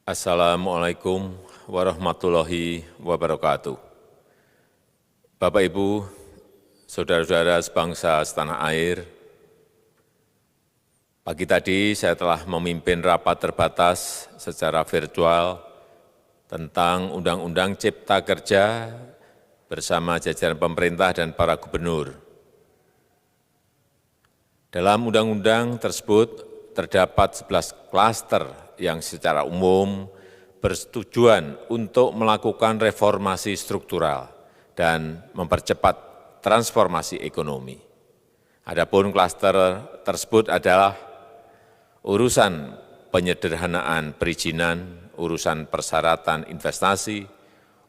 Assalamualaikum warahmatullahi wabarakatuh. Bapak, Ibu, saudara-saudara sebangsa setanah air, pagi tadi saya telah memimpin rapat terbatas secara virtual tentang Undang-Undang Cipta Kerja bersama jajaran pemerintah dan para gubernur. Dalam undang-undang tersebut terdapat 11 klaster yang secara umum bertujuan untuk melakukan reformasi struktural dan mempercepat transformasi ekonomi. Adapun klaster tersebut adalah urusan penyederhanaan perizinan, urusan persyaratan investasi,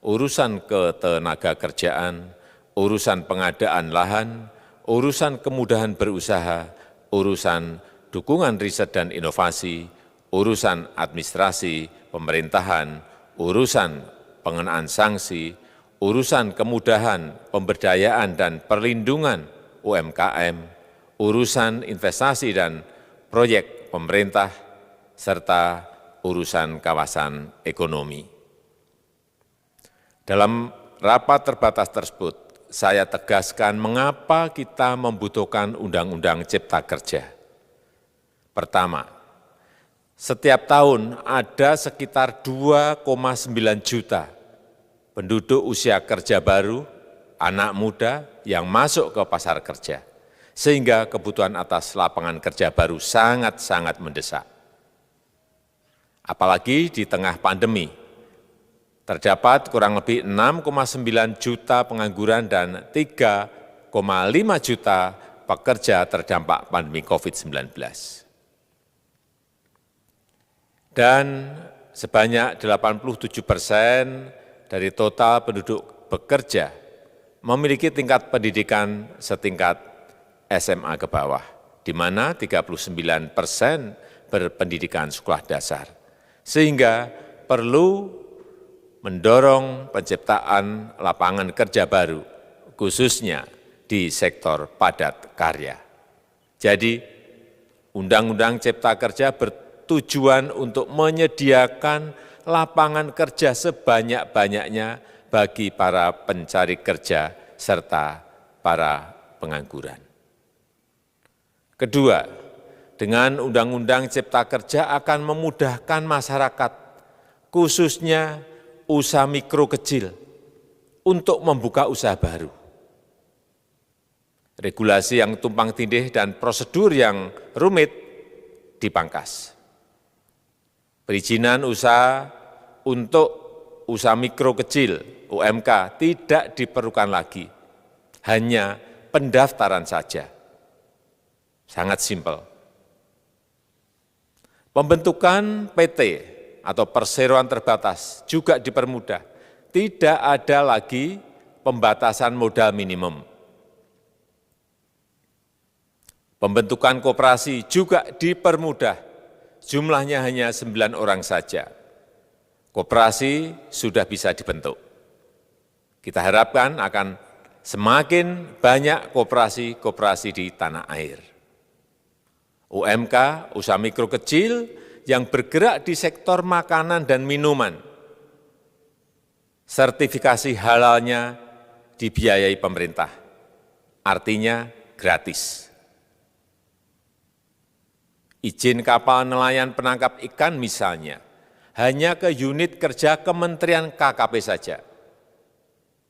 urusan ketenagakerjaan, urusan pengadaan lahan, urusan kemudahan berusaha, urusan dukungan riset dan inovasi, urusan administrasi pemerintahan, urusan pengenaan sanksi, urusan kemudahan pemberdayaan dan perlindungan UMKM, urusan investasi dan proyek pemerintah, serta urusan kawasan ekonomi. Dalam rapat terbatas tersebut, saya tegaskan mengapa kita membutuhkan Undang-Undang Cipta Kerja. Pertama, setiap tahun ada sekitar 2,9 juta penduduk usia kerja baru, anak muda yang masuk ke pasar kerja, sehingga kebutuhan atas lapangan kerja baru sangat-sangat mendesak. Apalagi di tengah pandemi, terdapat kurang lebih 6,9 juta pengangguran dan 3,5 juta pekerja terdampak pandemi COVID-19. Dan sebanyak 87% dari total penduduk bekerja memiliki tingkat pendidikan setingkat SMA ke bawah, di mana 39% berpendidikan sekolah dasar. Sehingga perlu mendorong penciptaan lapangan kerja baru, khususnya di sektor padat karya. Jadi, Undang-Undang Cipta Kerja bertujuan untuk menyediakan lapangan kerja sebanyak-banyaknya bagi para pencari kerja serta para pengangguran. Kedua, dengan Undang-Undang Cipta Kerja akan memudahkan masyarakat, khususnya usaha mikro kecil, untuk membuka usaha baru. Regulasi yang tumpang tindih dan prosedur yang rumit dipangkas. Perizinan usaha untuk usaha mikro kecil (UMK) tidak diperlukan lagi, hanya pendaftaran saja. Sangat simpel. Pembentukan PT atau perseroan terbatas juga dipermudah. Tidak ada lagi pembatasan modal minimum. Pembentukan koperasi juga dipermudah. Jumlahnya hanya 9 orang saja. Koperasi sudah bisa dibentuk. Kita harapkan akan semakin banyak koperasi-koperasi di tanah air. UMK, usaha mikro kecil yang bergerak di sektor makanan dan minuman. Sertifikasi halalnya dibiayai pemerintah, artinya gratis. Izin kapal nelayan penangkap ikan misalnya, hanya ke unit kerja Kementerian KKP saja.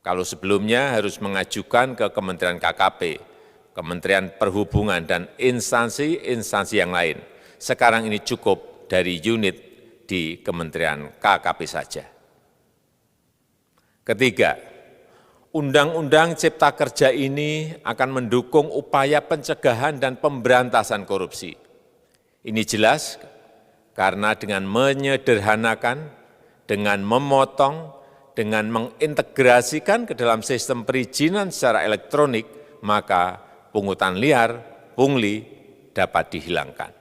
Kalau sebelumnya harus mengajukan ke Kementerian KKP, Kementerian Perhubungan, dan instansi-instansi yang lain. Sekarang ini cukup dari unit di Kementerian KKP saja. Ketiga, Undang-Undang Cipta Kerja ini akan mendukung upaya pencegahan dan pemberantasan korupsi. Ini jelas karena dengan menyederhanakan, dengan memotong, dengan mengintegrasikan ke dalam sistem perizinan secara elektronik, maka pungutan liar, pungli dapat dihilangkan.